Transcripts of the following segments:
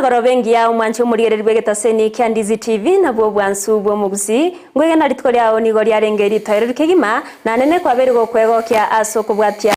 Amagoro bengi ya umwanchi umuriyere rwegetaseni kya Ndizi TV nabwo bwansu bwo mugusi ngwege naritko lyao nigo lyarengeri tayero kegima na nene kwa beri go kwego kya asoko bwatia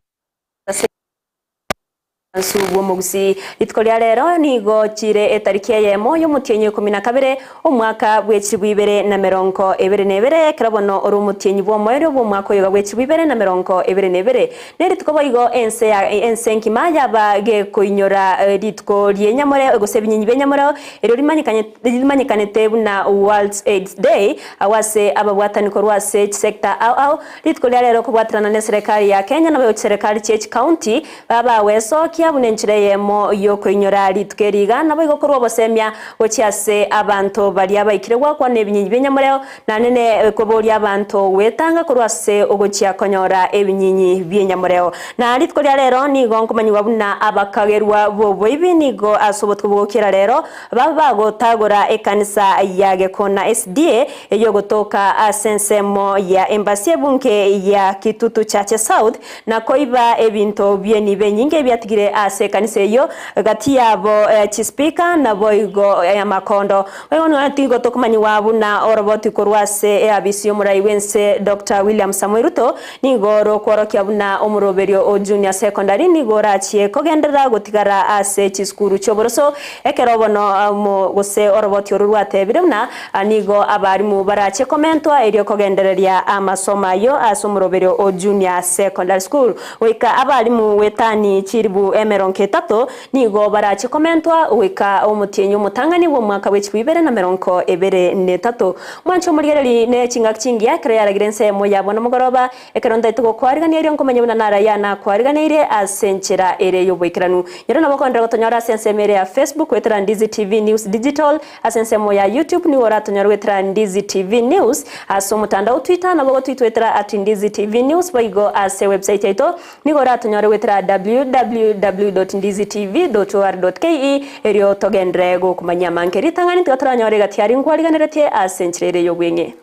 Subu mugusi litkolya rero nigo chire etariki Eyemo yo mutienyi 12 omwaka bw'ekibibere na meronko ebere nebere krabono oru mutienyi bwo moyo bwo mwaka yo bw'ekibibere na meronko ebere nebere neritko boigo ense ya ensenkima yabage kuinyora litko lyenyamore gusebinyi benyamoro ero limanyikane tebuna World AIDS Day awase ababwatani korwase sector au litkolya rero kubwatrana ne serikali ya Kenya na serikali chech county baba weso bunenchire Eyemo yo kuinyora litkeriga nabo igokorwa bosemya ochiase abantu bali abaikirwa kwa nebinyinyi benyamureo na nene kobori abantu wetanga kurwase ogochia konyora ebinyinyi benyamureo na litkolya rero nigo nkomanywa buna abakagerwa bobo ibi nigo asobotwe bwokira rero baba gotagora ekanisa yage kona SDA eyo gotoka asensemo ya embassy bunke ya Kitutu Church South na koiba ebinto byeni benyinge byatigire ase kanisa yo gati yabo chispika na boigo ya makondo wewe atigo tokumanyi wabu na oroboti korwase abisiyo muraiwense Dr. William Samuel Ruto nigoro kworokia buna omuroberio o junior secondary nigora chie kogendera gotigara ase chiskuru choboroso ekerobono mo gose oroboti orurwate biruna nigo abarimu barache komentwa erio kogendereria amasoma yo asomuroberio o junior secondary school weka abarimu wetani chiribu emeronke tato nigo barache komentwa weka omutienyo mutangani wo mwaka w'ekibibere na meronko ebere ne tato mwancho muriyeri ne chinga chingi ya kreara grense mo yabona mugoroba ekeronda itugo kwarigania iri nkomanya buna nara yana kwariganire asenchera ere yobwikiranu yero nabokondera gotonyora sensemere ya Facebook wetra Ndizi TV News Digital asensemo ya YouTube ni ora tonyora wetra Ndizi TV News aso mutandao Twitter nabo twitwetra @Ndizi TV News baigo ase website yaito ni ora tonyora wetra www.ndizitv.or.ke erio togendre go kumanya mankeri tangani twatranyore gatiari ngwariganirete asenchire yobwenge.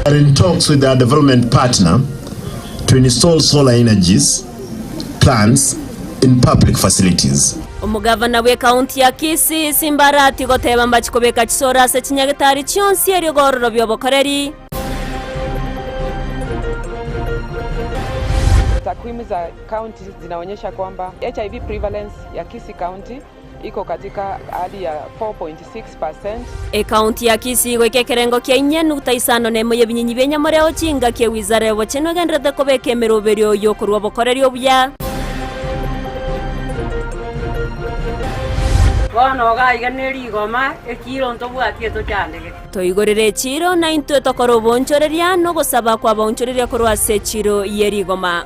Are in talks with our development partner to install solar energies plants in public facilities. Omugavana we county ya Kisii simbarati goteba mbachikobeka chisora se chinyagetari chionsi erio gororo byobokoreri. Takwimu za county zinaonyesha kwamba HIV prevalence ya Kisii County iko katika hali ya 4.6%. County ya Kisii gweke kerengo kya 4.5 nemo yebinyinyi benyamureo chinga kye wizara yo cheno gendrede kobeke meroberio yo kurwa bokoreri obya. Bono gaiganeri goma ekiro ntobwatie to cyandege toigorere chiro na intwe tokoro bonchoreria no gosaba kwa bonchoreria korwase chiro yeri goma.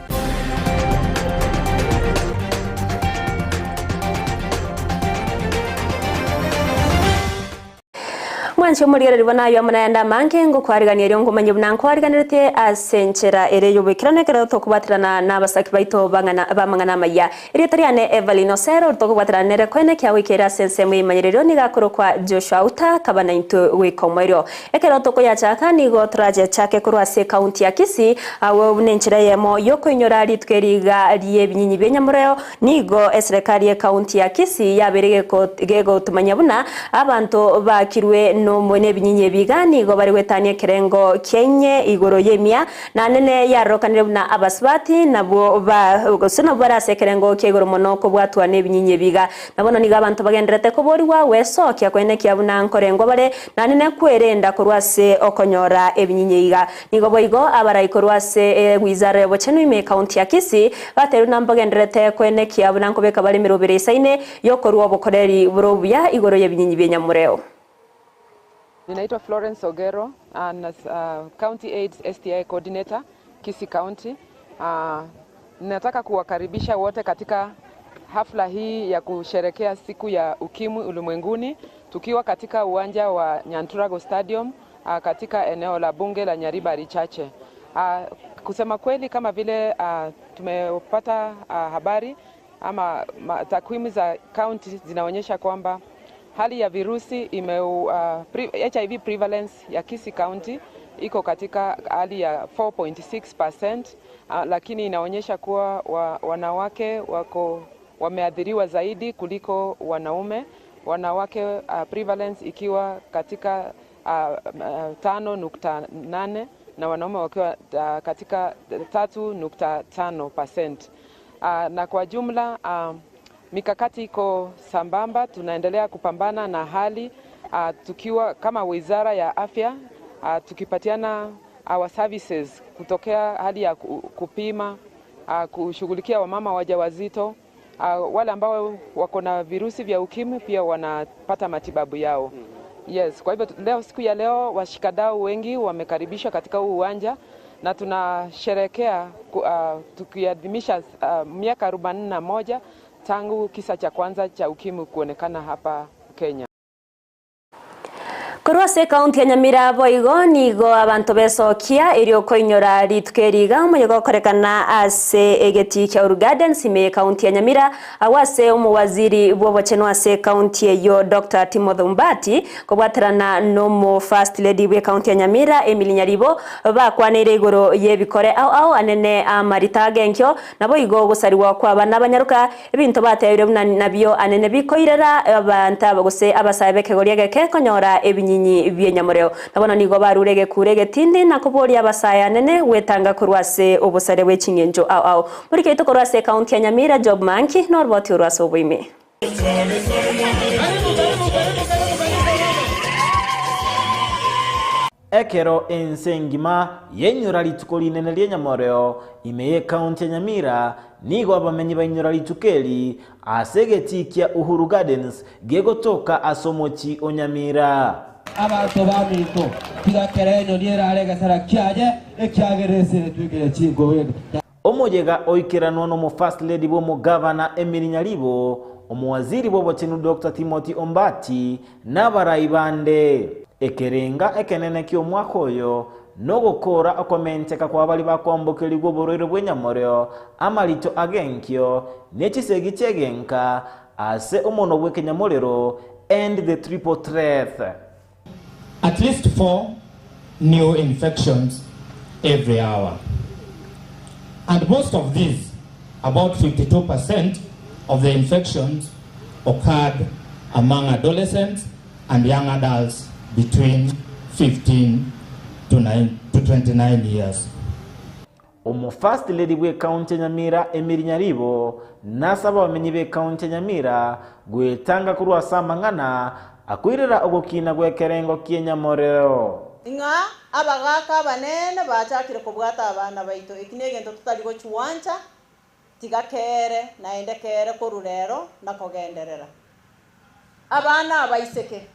Mwancho muriyere ribona yo manaenda manke ngo kwariganira ngo manye buna kwariganirete asenchera ere yobekirane kero tokubatirana nabasaki baito bamangana Amayia iri tariane Evelino Sero tokubatirana nere kwene kya wikera sensemo imanyerero nigakoro kwa Joshua Uta kabana into wekomoiro ekero tokoyachaka nigo traje chake kurwase county ya Kisii awo bunenchira Eyemo yoko inyora litkeriga liye binyinyi benyamureo nigo serikali ya county ya Kisii yaberege ko gego tumanya buna abantu bakirwe no mwene binyinyi bigani go bari wetanie kerengo kenye igoro yemia na nene yarokanire buna abasbati nabo gosona barase kerengo kegoro monoko bwatwa ne binyinyi biga nabono niga abantu bagenderete ko bori wa weso kya kwene kya buna nkorengo bare na nene kwerenda kurwase okonyora ebinyinyi iga nigo boigo abarai kurwase wizara yo chenu ime county ya Kisii bateru nambagenderete kwene kya buna nkobeka bari mirobere isaine yokorwa bokoreri burobya igoro yebinyinyi benyamureo. Ninaitwa Florence Ogero na County AIDS STI Coordinator Kisii County. Ninataka kuwakaribisha wote katika hafla hii ya kusherekea siku ya ukimwi ulimwenguni tukiwa katika uwanja wa Nyanturago Stadium katika eneo la bunge la Nyaribari Chache. Kusema kweli kama vile tumepata habari ama takwimu za county zinaonyesha kwamba hali ya virusi HIV prevalence ya Kisii County iko katika hali ya 4.6%, lakini inaonyesha kuwa wanawake wameathiriwa zaidi kuliko wanaume. Wanawake prevalence ikiwa katika 5.8 na wanaume wakiwa katika 3.5%. Na kwa jumla mikakati iko sambamba, tunaendelea kupambana na hali tukiwa kama Wizara ya Afya tukipatiana our services kutokea hali ya kupima, kushughulikia wamama wajawazito, wale ambao wako na virusi vya ukimwi pia wanapata matibabu yao. Yes, kwa hivyo leo, siku ya leo washikadau wengi wamekaribishwa katika huu uwanja na tunasherehekea tukiadhimisha miaka 41 tangu kisa cha kwanza cha ukimwi kuonekana hapa Kenya. Kurwase kaunti ya Nyamira boigo nigo abantu besokia irio koinyora ritukeriga muyogo korekana ase egeti kya Gardens ime kaunti ya Nyamira awase umuwaziri bwobocheno ase kaunti yo Dr. Timothy Mbati kobwaterana no first lady we kaunti ya Nyamira Emily Nyaribo bakwanire igoro yebikore au anene amarita genkyo nabo igo gusariwa kwa bana banyaruka ebintu bateyire nabyo anene bikoirera abanta bagose abasabe kegoria geke konyora ebinyi byenyamureo nabona nigo barurege kurege tindi na kuboria abasaya nene wetanga kurwase obusare wechingenjo au muri keito kurwase kaunti ya Nyamira job manki norboti urwase obuime ekero ensengima yenyura lituko linene ly'enyamoreo imeye kaunti ya Nyamira nigo abamenyi bainyura litukeli asegeti kya Uhuru Gardens gegotoka asomochi onyamira abantu bamito tigakerenyo nierarega sara kyaje ekyagerese twigire chingo wego omojega oikiranwa no first lady bo governor Emily Nyaribo omuwaziri bo bochenu Dr. Timothy Mbati n'abaraibande ekerenga ekenene kyo mwaka oyo no gukora okomenteka kwa bali bakwambukeli go borore bwenyamoreo amalito agenkyo nechisegi chegenka ase omono bwe kenyamorero and the triple threat. At least 4 new infections every hour. And most of these, about 52% of the infections occurred among adolescents and young adults between 15 to 29 years. Omu first lady we kaunti Nyamira Emily Nyaribo nasaba bamenyi be kaunti Nyamira gwetanga kurwasa mangana akwirira ogokina gwekerengo kyenyamoreo inga abagaka banene bachakire kubwata abana baito ikinegento tutaligo chuwancha tigakere naendekere korurero nakogenderera abana abaiseke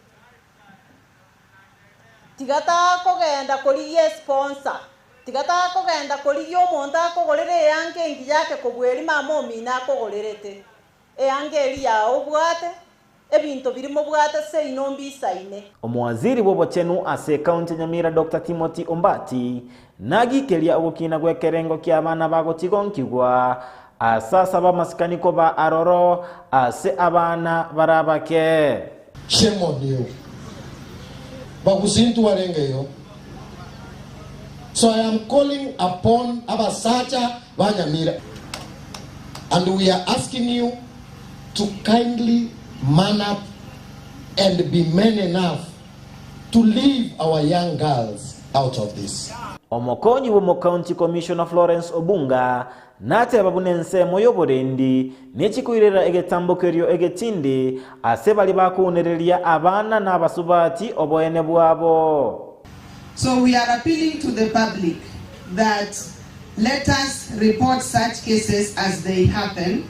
tigata kogenda kuri ye sponsor tigata kogenda kuri yo monda kogorere yange ingi yake kobweri mama mina kogorerete yange eri ya obwate ebinto birimo bwate se inombi saine. Omuwaziri bobochenu ase kaunti Nyamira Dr. Timothy Mbati nagikelia ogokina gwekerengo kya abana bagotigonkigwa asasa bamasikaniko ba aroro ase abana barabake. Shame on you. Bagusintu warengeyo. So I am calling upon Abasacha Banyamira, and we are asking you to kindly man up and be men enough to leave our young girls out of this. Omokonyi wo County Commissioner Florence Obunga nate babunense moyo borendi nechikuirera egetambokerio egetindi ase bali bakunereria abana n'abasubati oboene bwabo. So we are appealing to the public that let us report such cases as they happen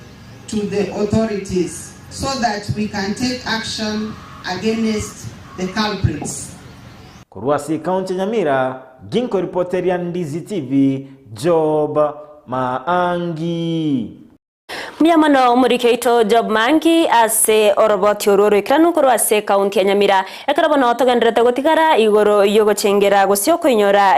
to the authorities so that we can take action against the culprits. Kurwasi County Nyamira, Ginko reporteria Ndizi TV, Job Maangi. Miamano murikeito job mangi ase oroboti ororo ikranu koro ase kaunti ya Nyamira ekarabona otogendrete gotigara igoro yogo chengera gusio koinyora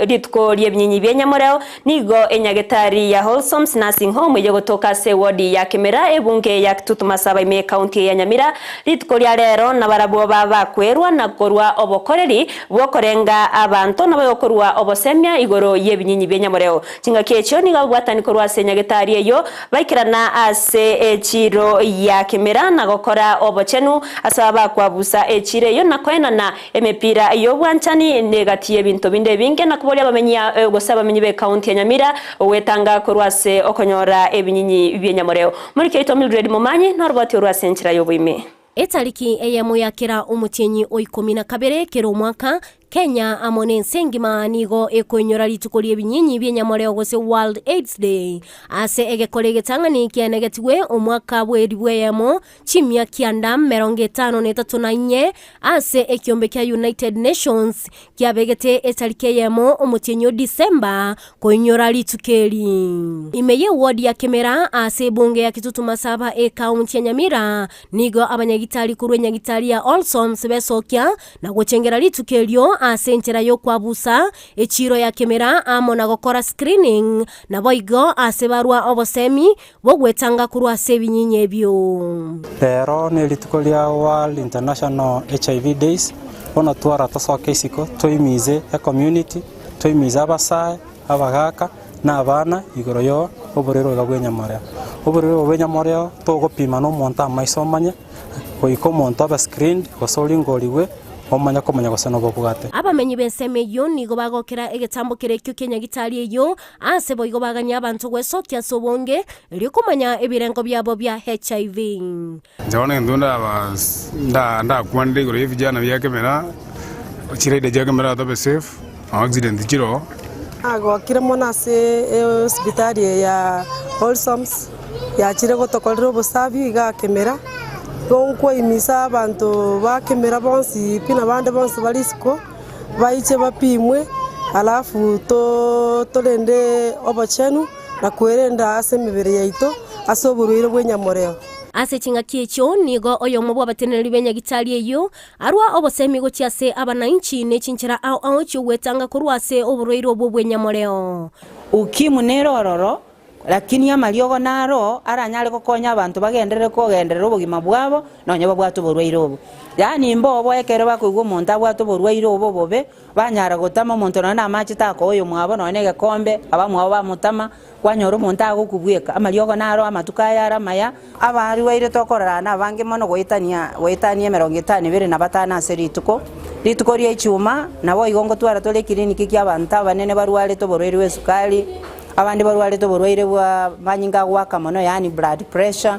ritko ryebnyinyi byenyamoreo nigo enyagetari ya Wholesome Nursing Home yogo toka se wodi ya Kemera ebunge ya tutumasaba ime kaunti ya Nyamira ritko lya rero na barabo baba kwerwa na korwa obokoreri bokorenga abantu nabayokorwa obosemya igoro yebnyinyi byenyamoreo kinga kecho niga bwatani korwa se nyagetari eyo baikirana ase echiro ya Kemera na gokora obochenu asaba kwabusa echire yo nakoena na emepira yo bwanchani negatie bintu binde binge nakubolia bamenya gosaba menyi be county ya Nyamira wetanga korwase okonyora ebinyinyi byenyamoreo muri keito Mildred Momanyi norbati orwase enchira yo bwime etariki Eyemo yakira omutyenyi o 12 kero mwaka Kenya amone nsengima nigo ekoinyora rituko ry'ebinyinyi byenyamoreo gose World AIDS Day ase egekore getangani kianegetiwe omwaka bweri bweyemo chimya kianda 54 ase ekiombe kya United Nations kiabegete etariki Eyemo omutyenyi December koinyora ritukeri imeye ward ya Kemera ase bunge ya Kitutumasaba county ya Nyamira nigo abanyagitari kurwe nyagitari ya Wholesome besokia na gochengera ritukerio asenchera yo kwabusa echiro ya Kemera amona gokora screening na boigo asebarwa obosemi bogwetanga kurwa sebinyinyi ebyo pero ne rituko lya World International HIV Days ona twara tosoke isiko toimize ya community toimize abasaye abagaka na abana igoro yo oborero gabwenyamoreo oborero bwenyamoreo togopima no monta maisomanya koiko monta ba screened gosolingoliwe omanya komanya gosana bokugate abamenyi benseme yo nigo bagokera egetambo kerekyo Kenya gitari yo ase boigo baganya abantu gwesokia sobonge rikumanya ebirengo byabo bya HIV jone ndunda nda kwande gore vijana bya Kemera chirede ja Kemera to be safe accident chiro ago kiremona se hospitali ya Wholesome ya chire gotokolero busabi ga Kemera Gonko imisa abantu ba Kemera bonsi pina bande bonsi balisiko baiche bapimwe alafu tolende obochenu na kwerenda ase mibere yaito asoburuire bwenyamoreo ase chinga kiecho nigo oyomo bwa bateneri benya gitari eyo arwa obosemi go chiase abananchi ne chinchira au cyo wetanga kurwase oburoiro bwo bwenyamoreo ukimu nerororo lakini amaliogo naro aranyale kokonya abantu bagenderere kogenderera obugima bwabo nonye bwatu borwaire obo yani mbobo ekere bakuigwa omonto abwatu borwaire obo bobe banyara gotama omonto na amachi tako oyo mwabo none gekombe abamwabo bamutama kwanyora omonto agokubweka amaliogo naro amatuka yara maya abari waire tokorana abange mono goitania 52 ase rituko rya ichuma nabo igongo twara tole kliniki kya abantu abanene barware to borwaire wesukali abandi barware to borwaire bwa manyinga gwaka mono yani blood pressure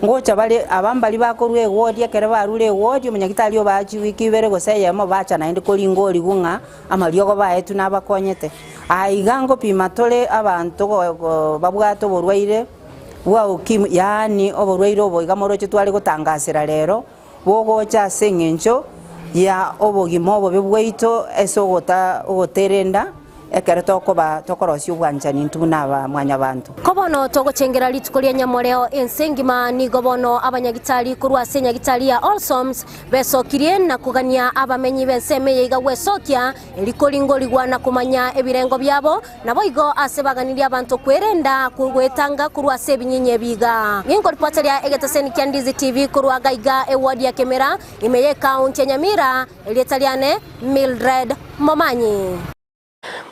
ngocha bali abambali bakorwe ward yakere barure ward umunyagitali obachi wiki bere goseyemo bacha na ndi kolingoli gunga amaliogo baetu nabakonyete aigango pimatole abantu babwato borwaire bwa ukimu yani oborwaire obo igamoro twali gutangasira rero bogocha sengencho ya obogimo obo bebwaito esogota ogoterenda ekere tokorosio bwanchani ntuna mwanya bantu kobono togochengera rituko lya nyamoreo ensengima nigo bono abanyagitari kurwa senyagitari ya Wholesome besokirie na kugania abamenyi benseme yiga gwesokia erikolingo ligwana kumanya ebirengo byabo nabo igo asebaganiria abantu kwerenda kugwetanga kurwa sebinyinye biga ngingo ripota lya egeteseni kya Ndizi TV kurwa gaiga ewadi ya Kemera imeye county ya Nyamira elietaliane Mildred Momanyi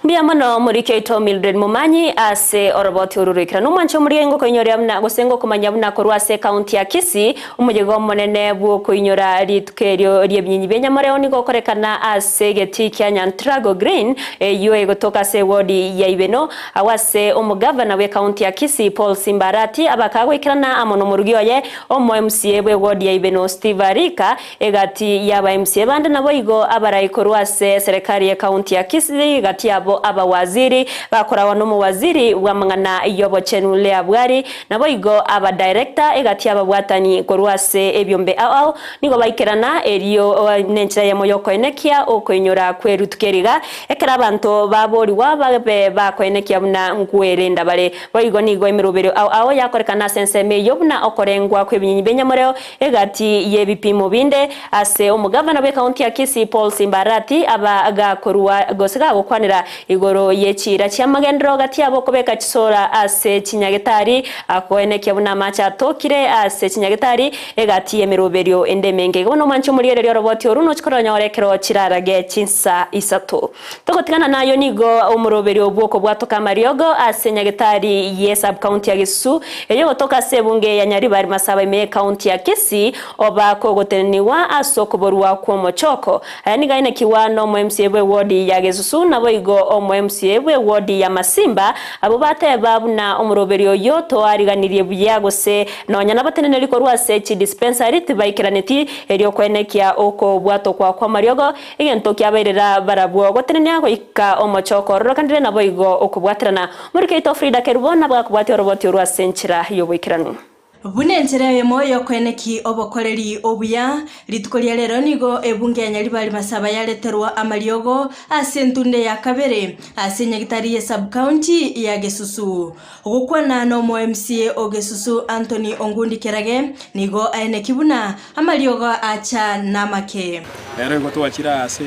Biamano murikeito Mildred Momanyi ase oroboti ururikira numancho muriengo koinyora mna gosengo kumanya mna korwase county ya Kisii umujego monene bwo koinyora ritukerio ryebnyinyi benyamoreo nigo korekana ase geti kya Nyantrago Green yo egotoka se wodi ya Ibeno awase omugavana we county ya Kisii Paul Simbarati abakagwikirana amono murugioye omo MCA we wodi ya Ibeno Steve Arika egati yaba MCA bande nabo igo abarayi korwase serikali ya county ya Kisii gati yabo nabo abawaziri bakorawa no muwaziri wa mangana yobo chenule abwari nabo igo aba director egati ababwatani korwase ebyombe ao nigo baikirana eriyo nenchira ya moyo koenekia okoinyora kwerutukeriga ekera abantu baboriwa babe bakoenekia buna ngwerenda bare boigo nigo emirubero ao yakorekana senseme yobuna okorengwa kwebinyinyi benyamoreo egati yebipimo binde ase omugavana we county ya Kisii Paul Simbarati abaga korwa gosega gukwanira igoro yechira cyamagendero gati abo kobeka kisora ase kinyagetari akoenekia buna macha tokire ase kinyagetari egati yemiruberio endemenge gono mancho muriyere ryo roboti oruno chikoronya orekero kirarage kinsa isato togotikana nayo nigo umuroberio bwoko bwatoka mariogo ase nyagetari ye sub county ya Gusii eyo gotoka sebunge ya Nyaribari masaba ime county ya Kisii oba kogoteniwa asokoborwa kwa mochoko ayani gaine kiwano mu MCA we ward ya Gusii nabo igo omu MCA we ward ya Masimba abo bateba buna umuroberio yoto ariganirie buyagose nonya nabatenene liko rwase chi dispensary tibaikiraneti erio kwenekia oko bwato kwa mariogo igento kyaberera barabwo gotenene goika omochoko rokandire nabo igo okubwatirana muri keito Frida Kerubona bwakubwatira roboti rwase nchira yobwikiranu Bunenchera Eyemo yokweneki obokoreri obuya litukolia lero nigo ebunge ya Nyaribari masaba yaleterwa amaliogo asentunde ya kabere ase Nyagatari ya sub county ya Gusii ogukwana no mo MCA o Gusii Anthony Ongundi Kerage nigo aeneki buna amaliogo acha namake ero goto wachira ase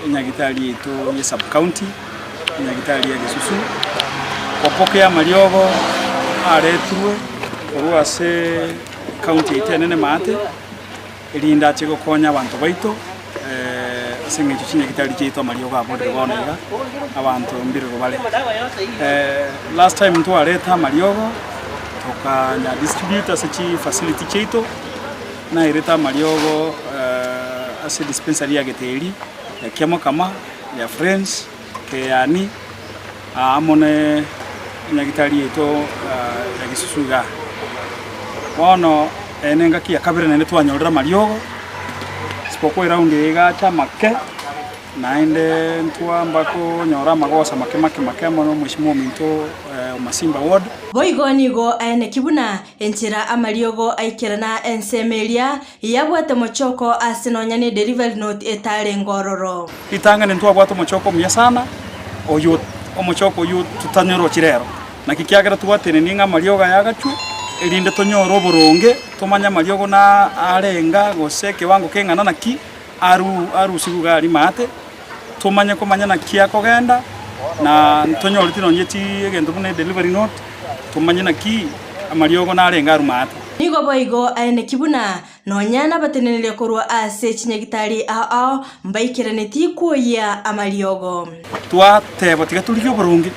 Nyagatari to ya sub county Nyagatari ya Gusii kopokea amaliogo aretruwe Ruase county itenene mate irinda chego konya abantu baito singe chinya kitali chito marioga abode bonega abantu mbiro bale last time to areta mariogo tokanya distributor sechi facility chito na ireta mariogo ase dispensary ya geteri ya kiamo kama ya friends ke yani amone nyagitali ito ya Gisusuga Wano enenga kia kabere nene twanyorera mariogo spoko round ega chamake naende ntwambako nyora magosa make mono mwishimo minto Masimba ward boigo nigo aene kibuna enchira amaliogo aikirana ensemelia yabwate mochoko asinonya ne delivery note etale ngororo itanga ntwa bwato mochoko mya sana oyo omochoko yo tutanyoro chirero nakikiagera tuwatene ninga marioga yagachu elinde tonyoro boronge tomanya mariogo na arenga goseke wango kengana naki aru siguga ari mate tomanya komanya na kia kogenda na tonyoro tinonyeti egento bune delivery note tomanya naki mariogo na arenga aru mate nigo boigo aene kibuna nonyana batenenele korwa ase Nyagatari ao mbaikiraneti kuya amaliogo twateba tigatulio boronge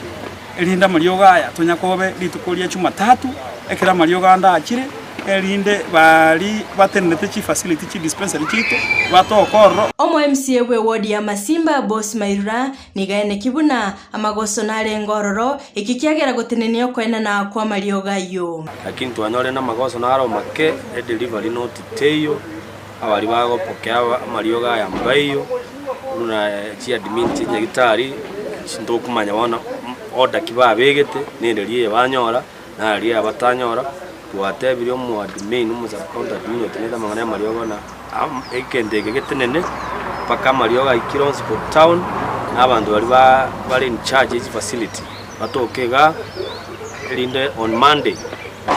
elinda marioga aya tonyakobe litukolia Jumatatu ekera marioga anda akire elinde bali batenete chi facility chi dispensary chito batokoro omo MCA we ward ya Masimba boss Mairura nigaene kibuna amagoso nale ngororo ikikiagera goteneneo kwena na kwa marioga yo lakini twanyore na magoso naro make delivery note teyo abali bago pokea marioga ya mbayo una chi admin chi Nyagatari sinto kumanya wana order kibabegete nendeliye banyora na ali abatanyora tuatebirio mu admin mu subcounter admin oteneza mangana mariogo na ekendege getenene paka mariogo ikirons for town n'abantu bali in charge of facility batokega elinde on Monday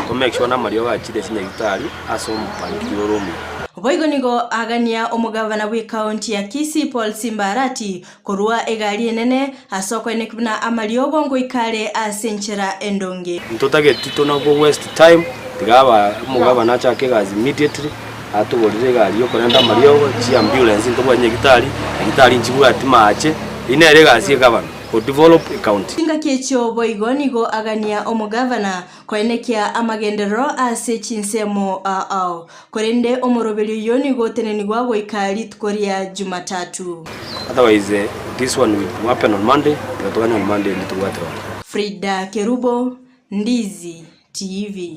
to make sure na mariogo achide Nyagatari aso mpangiro romi boigo nigo agania omugavana we county ya Kisii Paul Simbarati korwa egari enene asoko enekibuna amaliogo ngo ikale asenchera endonge ntotage titona go waste time tigaba omugavana chake gazi immediately atugorire gari yo korenda mariogo chi ambulance ntobwa Nyagatari nchibura atimache inere gazi gavana ko develop county tinga kecho boigo nigo agania omugavana koenekia amagendero ase chinsemo ao korende omorobelio yoni goteneni gwago ikali tukoria Jumatatu otherwise this one will happen on Monday tutoganya on Monday nditugwatwa Frida Kerubo Ndizi TV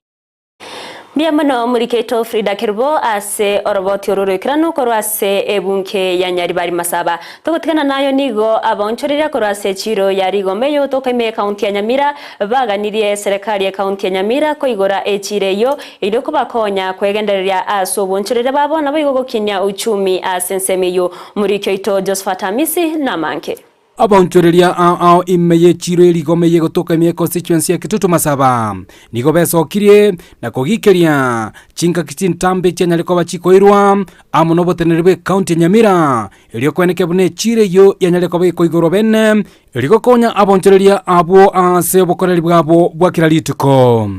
Biamano muriketo Frida Kirbo ase oroboti ororokirano korwase ebunke ya Nyaribari Masaba. Togotikana nayo nigo abonchorera korwase chiro ya Rigomeyo tokeme kaunti ya Nyamira baganirie serikali ya kaunti ya Nyamira koigora echireyo iriko bakonya kwegendereria aso bonchorera babo nabo igogokinya uchumi asensemeyo muriketo Josephat Amisi na manke. Abonchoreria ao imeye chiro Rigomeye gotoka ime constituency ya Kitutu Masaba nigo besokirie na kogikeria chinka kitintambe chenyaliko bachikoirwa amuno botenerwe county ya Nyamira elio kweneke bune chire yo yanyaliko bekoigoro bene eliko konya abonchoreria abo ase bokoreri bwabo bwakira lituko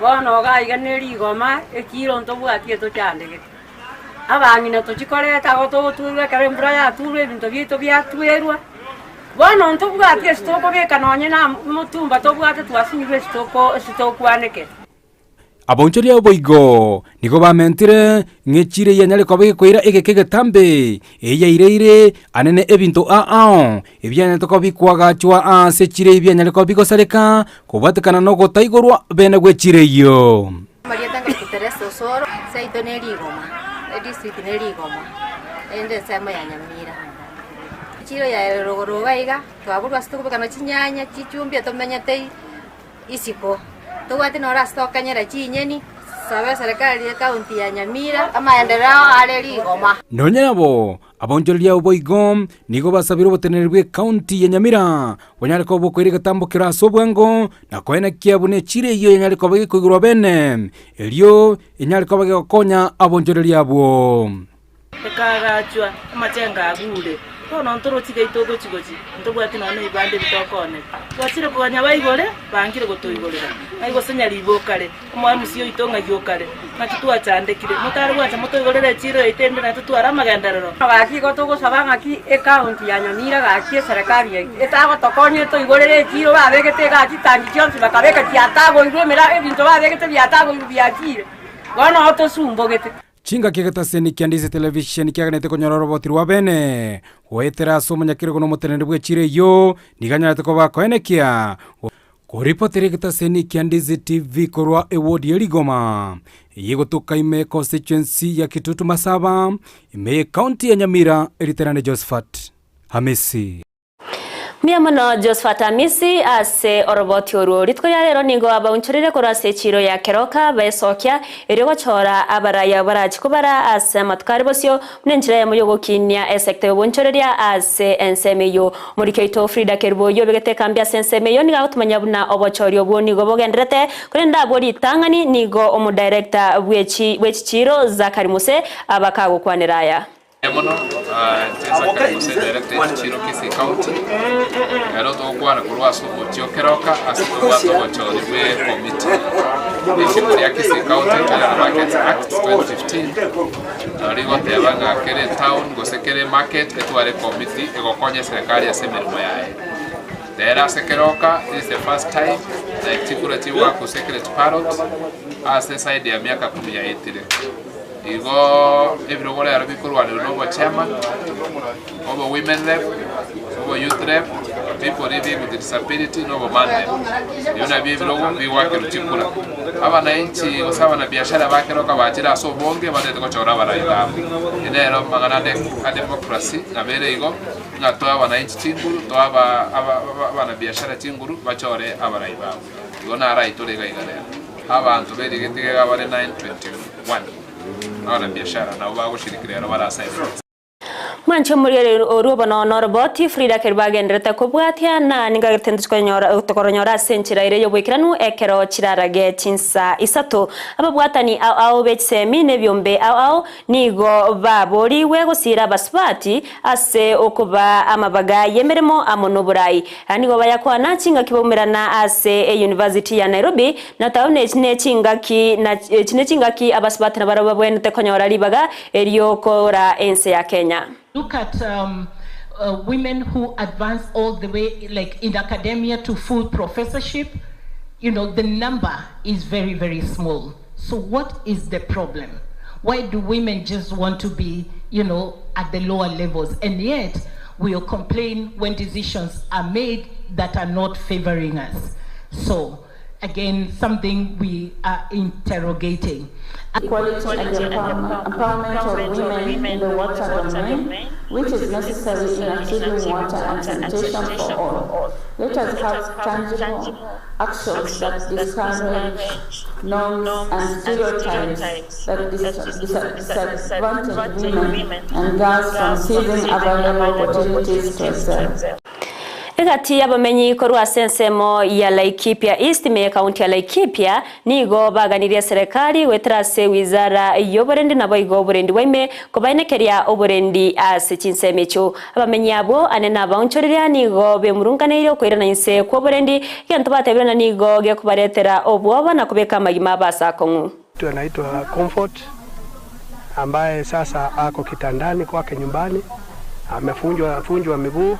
bono gaigane Rigoma ekiro ntobwatie to chandege abangina tuchikoreta gototurwe kare mbura ya turwe bintu bito byatwerwa bono ntobwatie stoko bekanonye na mutumba tobwate twasinywe stoko aneke abonchoria boigo nigo bamentire ngechire yanyaleko bekoira egekege tambe eyaire anene ebintu ebyanya toko bikwaga chwa ase chire ebyanyaleko bigosareka kubatekana no gotaigorwa bene gwechire yo Marieta ngikutereso soro saitone Rigoma district ne Rigoma ende sema ya Nyamira chiro ya rogoroga iga twaburwa stuko kana chinyanya chichumbi tomenyete isiko tugwate no rasto kanyera chinyeni sabe serikali ya kaunti ya Nyamira amaendeleo ale Rigoma nonyabo abonjoria boigom nigo basabiro botenerwe county ya Nyamira bonyareko bokwirika tambo kiraso bwango na koena kiabune chire iyo yanyareko bagikugirwa bene elio enyareko bagokonya abonjoria abo ekagachwa amachenga agure tono ntoro tiga itogo chigochi ntobwati none ibande bitokone twachire konya baigore bangire gotoigorera aigo senya libokare omwa musio itonga yokare natutwa chandekire mutari gwacha mutoigorera chiro itende natutwara magenderero gaki gotogo sabanga ki account ya Nyamira gaki serikali etago tokonye toigorere chiro babegete gaki tangi chonse bakabeka tiatago iromera ebinto babegete biatago biatire bono otosumbogete chinga kigeta seni Ndizi television kiaganete konyororo botirwa bene wetera somanyakire kono motenere bwe chire yo niganyarate ko bakoenekia kuripotire kita seni Ndizi TV korwa award ya Rigoma yigotoka ime constituency ya Kitutu Masaba ime county ya Nyamira eriterane Josephat Hamisi Miamano Josephat Amisi ase oroboti oru ritko ya rero nigo abonchorere korase chiro ya keroka besokia erigo chora abaraya barachikubara ase matkari bosyo munenjira ya muyogokinya esekte obonchoreria ase ensemeyo muri keito Frida Kirbo yo begete kambia ensemeyo niga utumanya buna obochorio bwo nigo bogendrete kurenda bori tangani nigo omu director bwechi chiro Zakari Muse abakago kwaniraya Eyemo Zakari Muse director chiro Kisii County ero to kwana kurwaso bochio keroka asito wato bochori we committee ishikuri ya Kisii County Kenya Market Act 2015 rigo tebanga kere town gosekere market etware committee egokonye serikali ya semerimo yae Dera sekeroka this is the first time that tikura tiwa ku secret parrot as side ya miaka 18 Igo everyone are bikorwa no chairman over women rep over youth rep people living with disability no man rep yona bibirogo biwake rutikura abana inchi osaba na biashara bakeroka bachira so bonge bade ko chora barayiga inero magana de democracy na bere igo ngato abana inchi chinguru to abana biashara chinguru bachore abarayiba igo na right to lega igare abantu bere gitige bale 921 Ahora biashara na ubago shirikira barasa Mancho muri orubo no roboti Frida Kirbo agendrete kubwatia na ningagertendis koronyora senchira ire yobwikiranu ekero chirarage chinsa isato ababwatani ao betsemi nebyombe ao nigo babori wegosira basbati ase okuba amabaga yemeremo amonoburai anigo bayakwana chinga kibomerana ase University ya Nairobi na taune chine chingaki abasbati na barababwene tekonyora libaga eriyo kora Ensa ya Kenya. Look at women who advance all the way, like in academia to full professorship. You know, the number is very, very small. So what is the problem? Why do women just want to be, you know, at the lower levels? And yet, we'll complain when decisions are made that are not favoring us. So, again, something we are interrogating. Equality and empowerment of women in the water domain, which is necessary in achieving water and sanitation for all. Let us have tangible actions that discourage norms and stereotypes that disadvantage women and girls from seizing available opportunities to excel. Egati abamenyi korwa sensemo ya Laikipia East me kaunti ya Laikipia nigo baganirie serikali wetrase wizara y'oburendi nabo igo oburendi waime kobainekeria oburendi ase chinsemecho abamenyi abo anena baunchorera nigo bemurunganire kwirana inse ko oburendi gento batebirana nigo ge kubaretera obwoba na kubeka magima basakongu. Anaitwa Comfort ambaye sasa ako kitandani kwake nyumbani, amefunjwa miguu.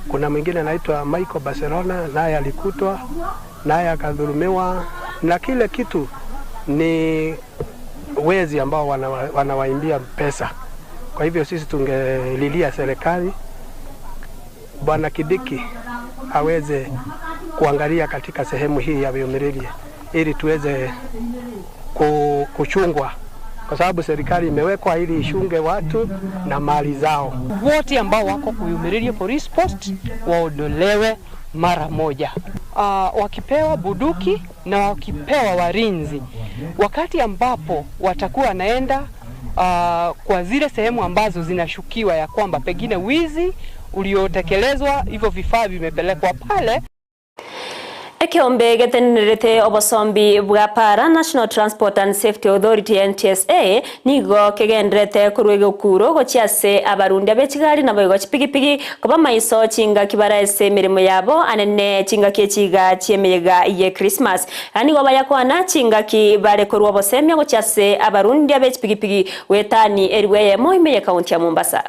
Kuna mwingine anaitwa Michael Barcelona, naye alikutwa, naye akadhulumiwa, na kile kitu ni wezi ambao wanawaimbia pesa. Kwa hivyo sisi tungelilia serikali Bwana Kidiki aweze kuangalia katika sehemu hii ya Vyomiririe ili tuweze kuchungwa, kwa sababu serikali imewekwa ili ishunge watu na mali zao. Wote ambao wako Vyomiririe Police Post waondolewe mara moja. Wakipewa buduki na wakipewa warinzi, wakati ambapo watakuwa wanaenda kwa zile sehemu ambazo zinashukiwa ya kwamba pengine wizi uliotekelezwa, hivyo vifaa vimepelekwa pale. Ekiombe getenerete obosombi bwa para National Transport and Safety Authority NTSA nigo kegendrete kurwego kuro gochiase abarundi abechigali na boigo chipigipigi koba maiso chinga kibaraese mirimo yabo anene chinga kechiga chiemeyega ye Christmas ani goba yakwana chinga kibare kurwo bosemya gochiase abarundi abechipigipigi wetani eriwe Eyemo imeye kaunti ya Mombasa.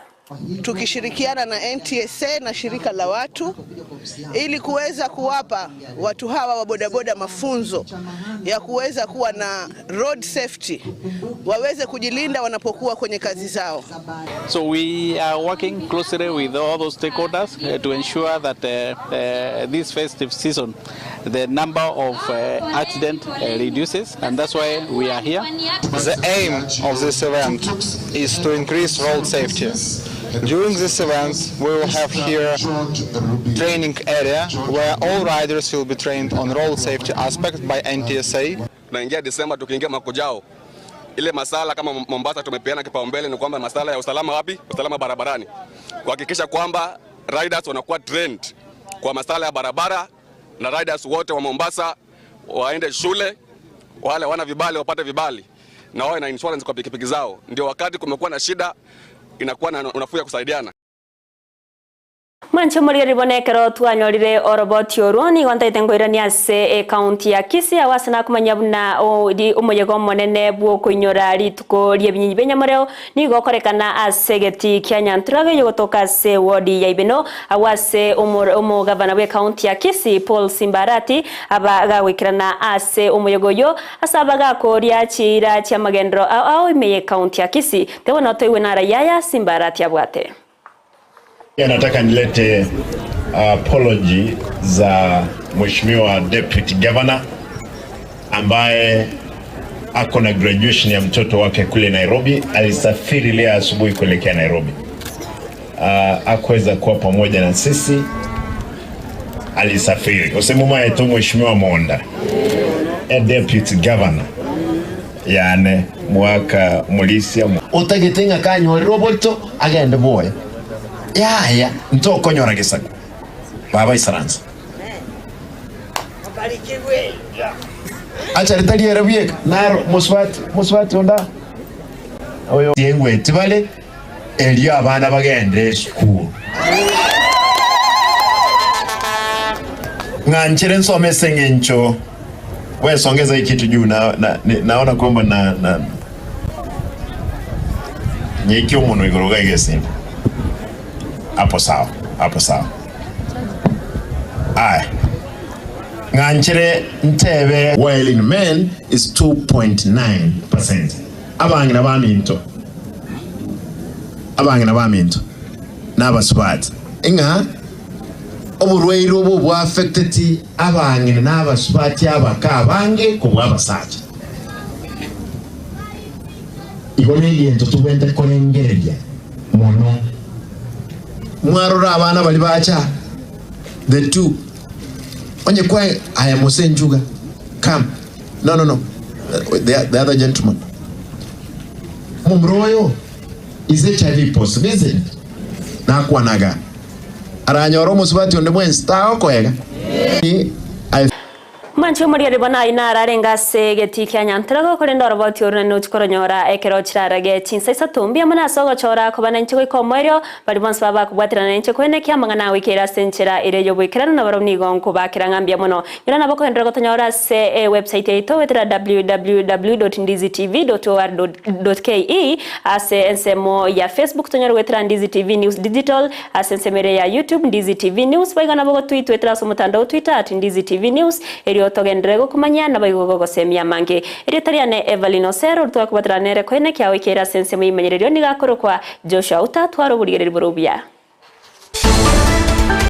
Tukishirikiana na NTSA na shirika la watu ili kuweza kuwapa watu hawa wa bodaboda mafunzo ya kuweza kuwa na road safety, waweze kujilinda wanapokuwa kwenye kazi zao. So we are working closely with all those stakeholders to ensure that this festive season the number of accident reduces, and that's why we are here. The aim of this event is to increase road safety. During this event, we will have here training area where all riders will be trained on road safety aspect by NTSA. Tunaingia Desemba, tukiingia makojao, ile masala kama Mombasa tumepeana kipaumbele ni kwamba masala ya usalama wapi? Usalama barabarani. Kuhakikisha kwamba riders wanakuwa trained kwa masala ya barabara, na riders wote wa Mombasa waende shule, wale wana vibali wapate vibali, na wawe na insurance kwa pikipiki zao. Ndio wakati kumekuwa na shida inakuwa na unafuu ya kusaidiana. Mwancho muri ribonekero twanyorire oroboti oroni wantaite ngoirani ase county ya Kisii awasana kumanyabuna odi umuyego monene bwo kuinyora rituko ryebinyinyi benyamoreo nigo korekana ase geti kya Nyanturage yogotoka se wodi ya Ibeno awase umugavana we county ya Kisii Paul Simbarati abagawikirana ase umuyego yo asabaga koria chira cha magendro au imeye county ya Kisii tebona toiwe na rayaya Simbarati abwate. Nataka nilete apology za Mheshimiwa Deputy Governor ambaye ako na graduation ya mtoto wake kule Nairobi. Alisafiri leo asubuhi kuelekea Nairobi. Hakuweza kuwa pamoja na sisi. Alisafiri. Usemuma yetu Mheshimiwa Monda, Deputy Governor. Yani mwaka mulisia utagetenga kanyo roboto agenda boy. Ya ntoko nyora gisago baba isaranza abarikiwe acha ritali yarabiye naro muswati onda oyo yengwe tibale eliyo abana bagende school nganchere nsome sengencho wewe songeza ikitu juu naona kwamba na nyekyo umuntu igoroga igese hapo sawa. Nganchere ntebe while in men is 2.9%. Abangina baminto n'abaswati inga oburwaire obo bwa affected abangene n'abasubati abakabange kubwa abasaja igone yento tubende kolengereria mono mwarora abana bali bacha the two onye kwa Eyemo senjuga come no the other gentleman mumroyo is HIV positive isn't it na kwanaga aranyoro musubati onde mwensi tago kwega Manchi muri ribona inara rengase geti kyanyantara ko ndoro boti urane ukoronyora ekero kirarage chinsa isatumbi amana sogo chora ko bananchi ko ikomeryo bari bonse baba kubwatira nanchi ko ene kyamanga nawe kera senchera ireyo bwikirana na baromni gonko bakira ngambia muno yona nabo ko ndoro gotonyora se website yeto wetra www.ndizitv.or.ke ase ensemo ya Facebook tonyora wetra Ndizi TV News Digital ase ensemere ya YouTube Ndizi TV News baigana bogo tweet wetra so mutandao Twitter @Ndizi TV News eri togendrego kumanya na bayigogo gosemia mange eritariane Evelyn Osero twakubatranere kwene kyawe kera sense muyimenyererio nigakorokwa Joshua utatwaro burigere burubya